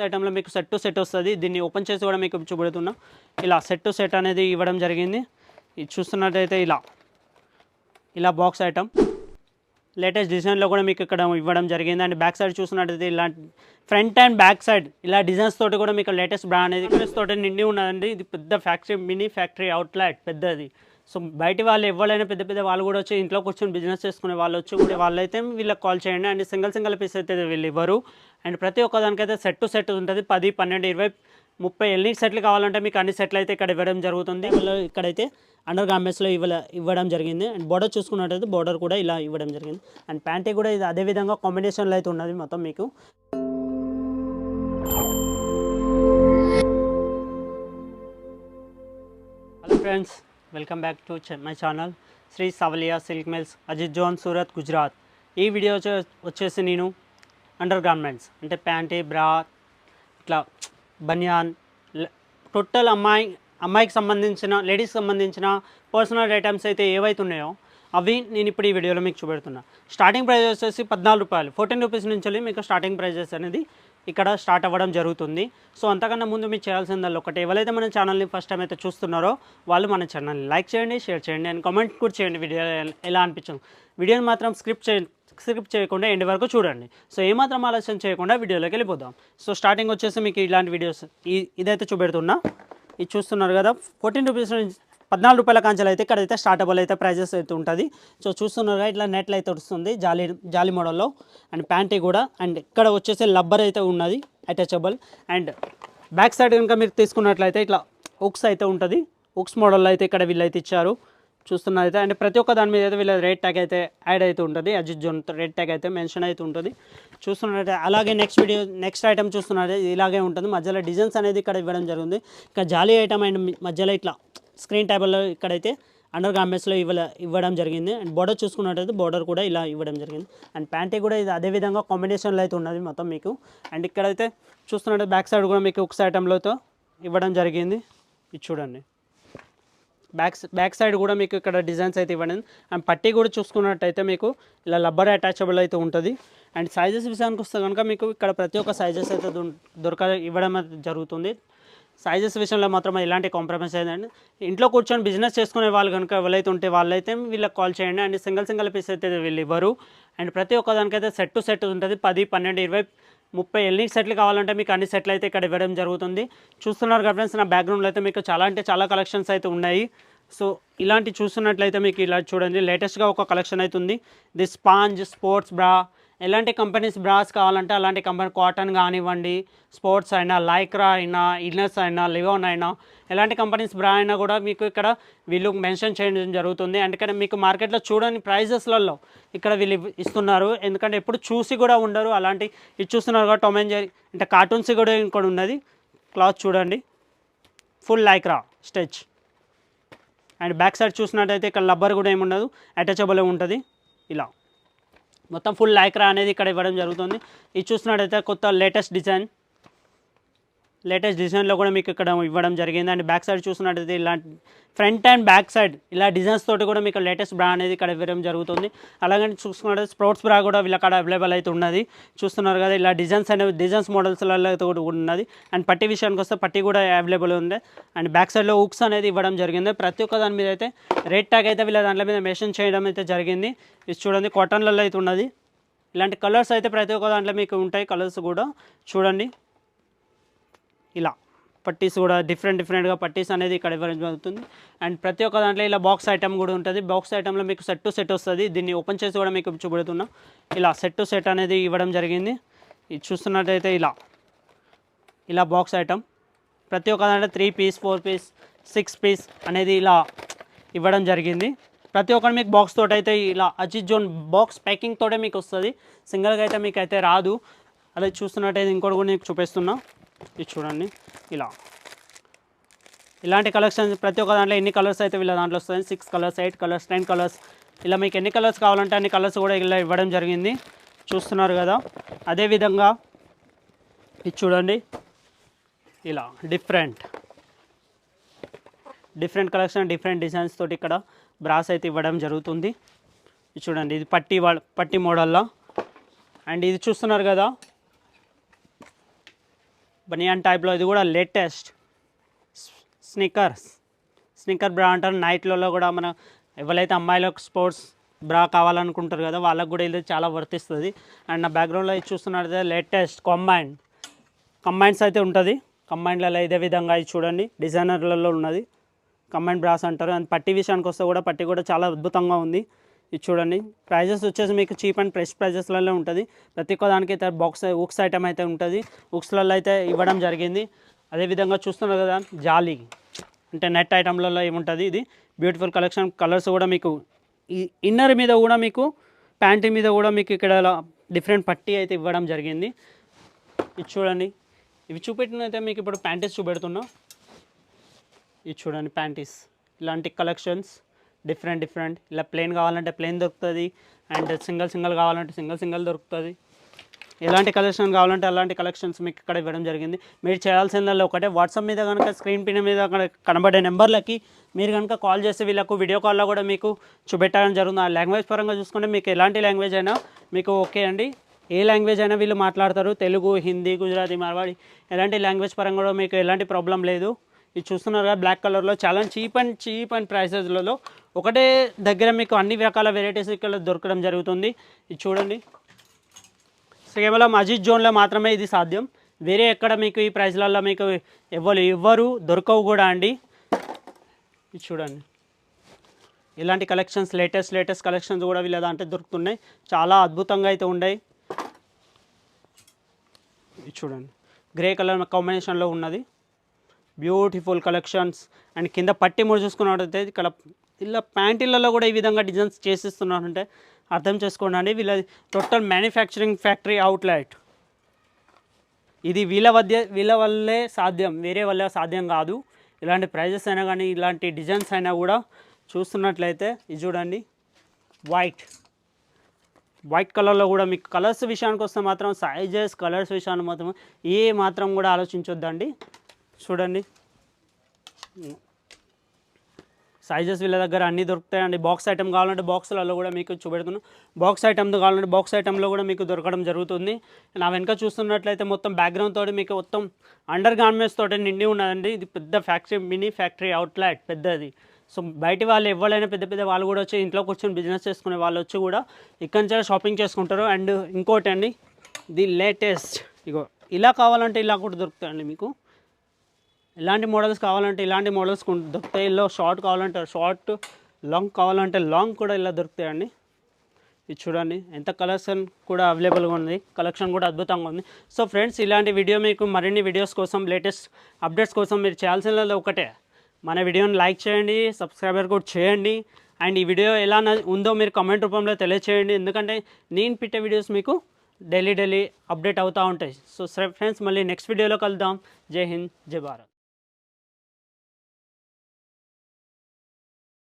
ఐటెంలో మీకు set to set వస్తుంది. దీన్ని ఓపెన్ చేసి కూడా మీకు చూపెడుతున్నా. ఇలా సెట్ టు సెట్ అనేది ఇవ్వడం జరిగింది. ఇది చూస్తున్నట్టయితే ఇలా బాక్స్ ఐటమ్ లేటెస్ట్ డిజైన్లో కూడా మీకు ఇక్కడ ఇవ్వడం జరిగింది. అండ్ బ్యాక్ సైడ్ చూస్తున్నట్టయితే ఇలాంటి ఫ్రంట్ అండ్ బ్యాక్ సైడ్ ఇలా డిజైన్స్ తోటి కూడా మీకు లేటెస్ట్ బ్రాండ్ అనేది తోటి నిండి ఉన్నదండి. ఇది పెద్ద ఫ్యాక్టరీ, మినీ ఫ్యాక్టరీ అవుట్లెట్ పెద్దది. సో బయట వాళ్ళు ఎవరైనా పెద్ద వాళ్ళు కూడా వచ్చి ఇంట్లో కూర్చొని బిజినెస్ చేసుకునే వాళ్ళు వచ్చి కూడా వాళ్ళైతే వీళ్ళకి కాల్ చేయండి. అండ్ సింగిల్ పీస్ అయితే వీళ్ళు ఇవ్వరు. అండ్ ప్రతి ఒక్కదానికైతే సెట్ టు సెట్ ఉంటుంది. 10, 12, 20, 30 ఎన్ని సెట్లు కావాలంటే మీకు అన్ని సెట్లు అయితే ఇక్కడ ఇవ్వడం జరుగుతుంది. ఇక్కడైతే అండర్ గార్మెంట్స్లో ఇవ్వడం జరిగింది. అండ్ బోర్డర్ చూసుకున్నట్టయితే బోర్డర్ కూడా ఇలా ఇవ్వడం జరిగింది. అండ్ ప్యాంటీ కూడా ఇది అదేవిధంగా కాంబినేషన్లో అయితే ఉన్నది మొత్తం మీకు. Hello friends, welcome back to my channel Shri Savaliya silk mills, Ajit zone, Surat, Gujarat. ఈ వీడియో వచ్చేసి నేను అండర్ గార్మెంట్స్ అంటే ప్యాంటీ, బ్రా, ఇట్లా బనియాన్, టోటల్ అమ్మాయికి సంబంధించిన, లేడీస్కి సంబంధించిన పర్సనల్ ఐటమ్స్ అయితే ఏవైతే ఉన్నాయో అవి నేను ఇప్పుడు ఈ వీడియోలో మీకు చూపెడుతున్నా. స్టార్టింగ్ ప్రైస్ వచ్చేసి 14 రూపాయలు, 14 రూపీస్ నుంచి మీకు స్టార్టింగ్ ప్రైజెస్ అనేది ఇక్కడ స్టార్ట్ అవ్వడం జరుగుతుంది. సో అంతకన్నా ముందు మీరు చేయాల్సిందల్లా ఒకటి, ఎవరైతే మన ఛానల్ని ఫస్ట్ టైం అయితే చూస్తున్నారో వాళ్ళు మన ఛానల్ని లైక్ చేయండి, షేర్ చేయండి అండ్ కామెంట్ కూడా చేయండి. వీడియో ఎలా అనిపించింది, వీడియోని మాత్రం స్క్రిప్ట్ చేయకుండా ఎండ్ వరకు చూడండి. సో ఏమాత్రం ఆలస్యం చేయకుండా వీడియోలోకి వెళ్ళిపోదాం. సో స్టార్టింగ్ వచ్చేసి మీకు ఇలాంటి వీడియోస్ ఇదైతే చూపెడుతున్నా. ఇది చూస్తున్నారు కదా, 14 రూపీస్ నుంచి 14 రూపాయల కాంచెలు అయితే ఇక్కడైతే స్టార్టబుల్ అయితే ప్రైజెస్ అయితే ఉంటుంది. సో చూస్తున్నారుగా ఇట్లా నెట్లు అయితే వస్తుంది జాలీ మోడల్లో. అండ్ ప్యాంటీ కూడా, అండ్ ఇక్కడ వచ్చేసి లబ్బర్ అయితే ఉన్నది అటాచబుల్. అండ్ బ్యాక్ సైడ్ కనుక మీరు తీసుకున్నట్లయితే ఇట్లా ఉక్స్ అయితే ఉంటుంది. ఉక్స్ మోడల్లో అయితే ఇక్కడ వీళ్ళైతే ఇచ్చారు చూస్తున్నదైతే. అండ్ ప్రతి ఒక్క దాని మీద అయితే వీళ్ళ రేట్ ట్యాగ్ అయితే యాడ్ అయితే ఉంటుంది. అజిత్ జోన్ రేట్ ట్యాగ్ అయితే మెన్షన్ అయితే ఉంటుంది చూస్తున్నట్లయితే. అలాగే నెక్స్ట్ ఐటమ్ చూస్తున్నట్టు ఇలాగే ఉంటుంది. మధ్యలో డిజైన్స్ అనేది ఇక్కడ ఇవ్వడం జరిగింది. ఇంకా జాలీ ఐటమ్ అండ్ మధ్యలో ఇట్లా స్క్రీన్ టేబుల్లో ఇక్కడైతే అండర్ గార్మెంట్స్లో ఇవ్వడం జరిగింది. అండ్ బోర్డర్ చూసుకున్నట్టయితే బోర్డర్ కూడా ఇలా ఇవ్వడం జరిగింది. అండ్ ప్యాంటీ కూడా ఇది అదేవిధంగా కాంబినేషన్లో అయితే ఉన్నది మొత్తం మీకు. అండ్ ఇక్కడైతే చూస్తున్నట్టు బ్యాక్ సైడ్ కూడా మీకు ఉక్స్ ఐటమ్లతో ఇవ్వడం జరిగింది. ఇది చూడండి, బ్యాక్ సైడ్ కూడా మీకు ఇక్కడ డిజైన్స్ అయితే ఇవ్వండి. అండ్ పట్టీ కూడా చూసుకున్నట్టయితే మీకు ఇలా లబ్బర్ అటాచబుల్ అయితే ఉంటుంది. అండ్ సైజెస్ విషయానికి వస్తే కనుక మీకు ఇక్కడ ప్రతి ఒక్క సైజెస్ అయితే ఇవ్వడం జరుగుతుంది. సైజెస్ విషయంలో మాత్రం ఎలాంటి కాంప్రమైజ్ అయ్యిందండి. ఇంట్లో కూర్చొని బిజినెస్ చేసుకునే వాళ్ళు కనుక ఎవరైతే ఉంటే వాళ్ళైతే వీళ్ళకి కాల్ చేయండి. అండ్ సింగిల్ పీస్ అయితే వీళ్ళు ఇవ్వరు. అండ్ ప్రతి ఒక్క దానికైతే సెట్ టు సెట్ ఉంటుంది. 10, 12, 20, 30 ఎన్ని సెట్లు కావాలంటే మీకు అన్ని సెట్లు అయితే ఇక్కడ ఇవ్వడం జరుగుతుంది. చూస్తున్నారు కదా ఫ్రెండ్స్, నా బ్యాక్గ్రౌండ్లో అయితే మీకు చాలా అంటే చాలా కలెక్షన్స్ అయితే ఉన్నాయి. సో ఇలాంటి చూస్తున్నట్లయితే మీకు ఇలా చూడండి, లేటెస్ట్గా ఒక కలెక్షన్ అవుతుంది. ఇది స్పాంజ్ స్పోర్ట్స్ బ్రా, ఎలాంటి కంపెనీస్ బ్రాస్ కావాలంటే అలాంటి కంపెనీ, కాటన్ కానివ్వండి, స్పోర్ట్స్ అయినా, లైక్రా అయినా, ఇన్నర్స్ అయినా, లివోన్ అయినా, ఎలాంటి కంపెనీస్ బ్రా అయినా కూడా మీకు ఇక్కడ వీళ్ళు మెన్షన్ చేయడం జరుగుతుంది. అండ్ ఇక్కడ మీకు మార్కెట్లో చూడని ప్రైజెస్లలో ఇక్కడ వీళ్ళు ఇస్తున్నారు. ఎందుకంటే ఎప్పుడు చూసి కూడా ఉండరు అలాంటి. ఇది చూస్తున్నారు కదా, టామ్ అండ్ జెర్రీ అంటే కార్టూన్స్ కూడా ఇంకోటి ఉన్నది. క్లాత్ చూడండి, full Lycra stitch. And back side చూసినట్టయితే ఇక్కడ లబ్బర్ కూడా ఏమి ఉండదు, అటాచబుల్ ఉంటుంది. ఇలా మొత్తం ఫుల్ లైక్రా అనేది ఇక్కడ ఇవ్వడం జరుగుతుంది. ఇది చూసినట్టయితే కొత్త లేటెస్ట్ డిజైన్లో కూడా మీకు ఇక్కడ ఇవ్వడం జరిగింది. అండ్ బ్యాక్ సైడ్ చూసినట్టయితే ఇలాంటి ఫ్రంట్ అండ్ బ్యాక్ సైడ్ ఇలా డిజైన్స్ తోటి కూడా మీకు లేటెస్ట్ బ్రా అనేది ఇక్కడ ఇవ్వడం జరుగుతుంది. అలాగే చూసుకున్నట్టు స్పోర్ట్స్ బ్రా కూడా వీళ్ళక్కడ అవైలబుల్ అయితే ఉన్నది. చూస్తున్నారు కదా, ఇలా డిజైన్స్ మోడల్స్లలో అయితే కూడా ఉన్నది. అండ్ పట్టీ విషయానికి వస్తే పట్టీ కూడా అవైలబుల్ ఉంది. అండ్ బ్యాక్ సైడ్లో ఉక్స్ అనేది ఇవ్వడం జరిగింది. ప్రతి ఒక్క దాని మీద అయితే రేట్ ట్యాగ్ అయితే వీళ్ళ దాంట్లో మీద మెన్షన్ చేయడం అయితే జరిగింది. ఇది చూడండి, కాటన్లలో అయితే ఉన్నది. ఇలాంటి కలర్స్ అయితే ప్రతి ఒక్క దాంట్లో మీకు ఉంటాయి. కలర్స్ కూడా చూడండి, ఇలా పట్టీస్ కూడా డిఫరెంట్గా పట్టీస్ అనేది ఇక్కడ ఇవ్వడం జరుగుతుంది. అండ్ ప్రతి ఒక్క దాంట్లో ఇలా బాక్స్ ఐటమ్ కూడా ఉంటుంది. బాక్స్ ఐటంలో మీకు సెట్ టు సెట్ వస్తుంది. దీన్ని ఓపెన్ చేసి కూడా మీకు చూపెడుతున్నా. ఇలా సెట్ టు సెట్ అనేది ఇవ్వడం జరిగింది. ఇది చూస్తున్నట్టయితే ఇలా బాక్స్ ఐటమ్ ప్రతి ఒక్క దాంట్లో 3 పీస్, 4 పీస్, 6 పీస్ అనేది ఇలా ఇవ్వడం జరిగింది. ప్రతి ఒక్కటి మీకు బాక్స్ తోటి అయితే ఇలా అజిత్ జోన్ బాక్స్ ప్యాకింగ్ తోటే మీకు వస్తుంది. సింగిల్గా అయితే మీకు అయితే రాదు. అదే చూస్తున్నట్టయితే ఇంకోటి కూడా మీకు చూపిస్తున్నా. ఇది చూడండి, ఇలాంటి కలెక్షన్స్ ప్రతి ఒక్క దాంట్లో ఎన్ని కలర్స్ అయితే వీళ్ళ దాంట్లో వస్తాయి, 6 కలర్స్, 8 కలర్స్, 10 కలర్స్, ఇలా మీకు ఎన్ని కలర్స్ కావాలంటే అన్ని కలర్స్ కూడా ఇలా ఇవ్వడం జరిగింది. చూస్తున్నారు కదా. అదేవిధంగా ఇది చూడండి, ఇలా డిఫరెంట్ కలెక్షన్, డిఫరెంట్ డిజైన్స్ తోటి ఇక్కడ బ్రాస్ అయితే ఇవ్వడం జరుగుతుంది. ఇది చూడండి, ఇది పట్టీ మోడల్లో. అండ్ ఇది చూస్తున్నారు కదా, బనియన్ టైప్లో ఇది కూడా లేటెస్ట్ స్నిక్కర్ బ్రా అంటారు. నైట్లలో కూడా మన ఎవరైతే అమ్మాయిలకు స్పోర్ట్స్ బ్రా కావాలనుకుంటారు కదా వాళ్ళకు కూడా ఇది చాలా వర్తిస్తుంది. అండ్ నా బ్యాక్గ్రౌండ్లో ఇది చూస్తున్నట్లయితే లేటెస్ట్ కంబైన్స్ అయితే ఉంటుంది. కంబైన్లలో ఇదే విధంగా ఇది చూడండి డిజైనర్లలో ఉన్నది కంబైన్ బ్రాస్ అంటారు. అండ్ పట్టి విషయానికి వస్తే కూడా పట్టి కూడా చాలా అద్భుతంగా ఉంది. ఇది చూడండి ప్రైజెస్ వచ్చేసి మీకు చీప్ అండ్ ప్రెస్ ప్రైజెస్లలో ఉంటుంది. ప్రతి ఒక్క దానికి అయితే ఉక్స్ ఐటమ్ అయితే ఉంటుంది. ఉక్స్లలో అయితే ఇవ్వడం జరిగింది. అదేవిధంగా చూస్తున్నారు కదా జాలీ అంటే నెట్ ఐటమ్లలో ఏముంటుంది. ఇది బ్యూటిఫుల్ కలెక్షన్. కలర్స్ కూడా మీకు ఈ ఇన్నర్ మీద కూడా మీకు ప్యాంటీ మీద కూడా మీకు ఇక్కడ డిఫరెంట్ పట్టీ అయితే ఇవ్వడం జరిగింది. ఇది చూడండి ఇవి చూపెట్టినైతే మీకు ఇప్పుడు ప్యాంటీస్ చూపెడుతున్నా. ఇది చూడండి ప్యాంటీస్ ఇలాంటి కలెక్షన్స్ డిఫరెంట్ ఇలా ప్లెయిన్ కావాలంటే ప్లెయిన్ దొరుకుతుంది. అండ్ సింగిల్ కావాలంటే సింగిల్ దొరుకుతుంది. ఎలాంటి కలెక్షన్ కావాలంటే అలాంటి కలెక్షన్స్ మీకు ఇక్కడ ఇవ్వడం జరిగింది. మీరు చేయాల్సిందల్లా ఒకటే వాట్సాప్ మీద కనుక స్క్రీన్ పిన్ మీద కనబడే నెంబర్లకి మీరు కనుక కాల్ చేస్తే వీళ్ళకు వీడియో కాల్లో కూడా మీకు చూపెట్టడం జరుగుతుంది. ఆ లాంగ్వేజ్ పరంగా చూసుకుంటే మీకు ఎలాంటి లాంగ్వేజ్ అయినా మీకు ఓకే అండి. ఏ లాంగ్వేజ్ అయినా వీళ్ళు మాట్లాడతారు. తెలుగు, హిందీ, గుజరాతీ, మార్వాడి ఎలాంటి లాంగ్వేజ్ పరంగా కూడా మీకు ఎలాంటి ప్రాబ్లం లేదు. ఇది చూస్తున్నారు కదా బ్లాక్ కలర్లో చాలా చీప్ అండ్ ప్రైసెస్లలో ఒకటే దగ్గర మీకు అన్ని రకాల వెరైటీస్ ఇక్కడ దొరకడం జరుగుతుంది. ఇది చూడండి కేవలం అజిత్ జోన్లో మాత్రమే ఇది సాధ్యం. వేరే ఎక్కడ మీకు ఈ ప్రైస్లలో మీకు ఎవ్వరు దొరకవు కూడా అండి. ఇది చూడండి ఇలాంటి కలెక్షన్స్ లేటెస్ట్ కలెక్షన్స్ కూడా వీళ్ళ దాంట్లో దొరుకుతున్నాయి. చాలా అద్భుతంగా అయితే ఉన్నాయి. ఇది చూడండి గ్రే కలర్ కాంబినేషన్లో ఉన్నది బ్యూటిఫుల్ కలెక్షన్స్. అండ్ కింద పట్టి ముడి చూసుకున్నట్టయితే ఇక్కడ ఇలా ప్యాంటీలలో కూడా ఈ విధంగా డిజైన్స్ చేసిస్తున్నారంటే అర్థం చేసుకోండి. వీళ్ళ టోటల్ మ్యానుఫ్యాక్చరింగ్ ఫ్యాక్టరీ అవుట్లెట్. ఇది వీళ్ళ వల్లే సాధ్యం, వేరే వల్ల సాధ్యం కాదు. ఇలాంటి ప్రైజెస్ అయినా కానీ ఇలాంటి డిజైన్స్ అయినా కూడా చూస్తున్నట్లయితే ఇది చూడండి వైట్ కలర్లో కూడా మీకు కలర్స్ విషయానికి వస్తే మాత్రం సైజెస్ కలర్స్ విషయాన్ని మాత్రం ఏ మాత్రం కూడా ఆలోచించొద్దండి. చూడండి సైజెస్ వీళ్ళ దగ్గర అన్నీ దొరుకుతాయండి. బాక్స్ ఐటమ్ కావాలంటే బాక్స్లలో కూడా మీకు చూపెడుతున్నాను. బాక్స్ ఐటమ్ కావాలంటే బాక్స్ ఐటమ్లో కూడా మీకు దొరకడం జరుగుతుంది. నా వెనక చూస్తున్నట్లయితే మొత్తం బ్యాక్గ్రౌండ్ తోటి మీకు మొత్తం అండర్ గార్మెంట్స్ తోటి నిండి ఉన్నదండి. ఇది పెద్ద ఫ్యాక్టరీ, మినీ ఫ్యాక్టరీ అవుట్లెట్ పెద్దది. సో బయట వాళ్ళు ఎవరైనా పెద్ద వాళ్ళు కూడా వచ్చి ఇంట్లో కూర్చొని బిజినెస్ చేసుకునే వాళ్ళు వచ్చి కూడా ఇక్కడి నుంచి షాపింగ్ చేసుకుంటారు. అండ్ ఇంకోటి అండి ది లేటెస్ట్ ఇగో ఇలా కావాలంటే ఇలా కూడా దొరుకుతాయండి. మీకు ఇలాంటి మోడల్స్ కావాలంటే ఇలాంటి మోడల్స్ దొరుకుతాయి. ఇలా షార్ట్ కావాలంటే షార్ట్, లాంగ్ కావాలంటే లాంగ్ కూడా ఇలా దొరుకుతాయండి. ఇది చూడండి ఎంత కలెక్షన్ కూడా అవైలబుల్గా ఉంది. కలెక్షన్ కూడా అద్భుతంగా ఉంది. సో ఫ్రెండ్స్ ఇలాంటి వీడియో మీకు మరిన్ని వీడియోస్ కోసం లేటెస్ట్ అప్డేట్స్ కోసం మీరు చేయాల్సిన ఒకటే మన వీడియోని లైక్ చేయండి, సబ్స్క్రైబర్ కూడా చేయండి. అండ్ ఈ వీడియో ఎలా ఉందో మీరు కామెంట్ రూపంలో తెలియచేయండి. ఎందుకంటే నేను పెట్టే వీడియోస్ మీకు డైలీ అప్డేట్ అవుతూ ఉంటాయి. సో ఫ్రెండ్స్ మళ్ళీ నెక్స్ట్ వీడియోలో కలుద్దాం. జై హింద్, జై భారత్.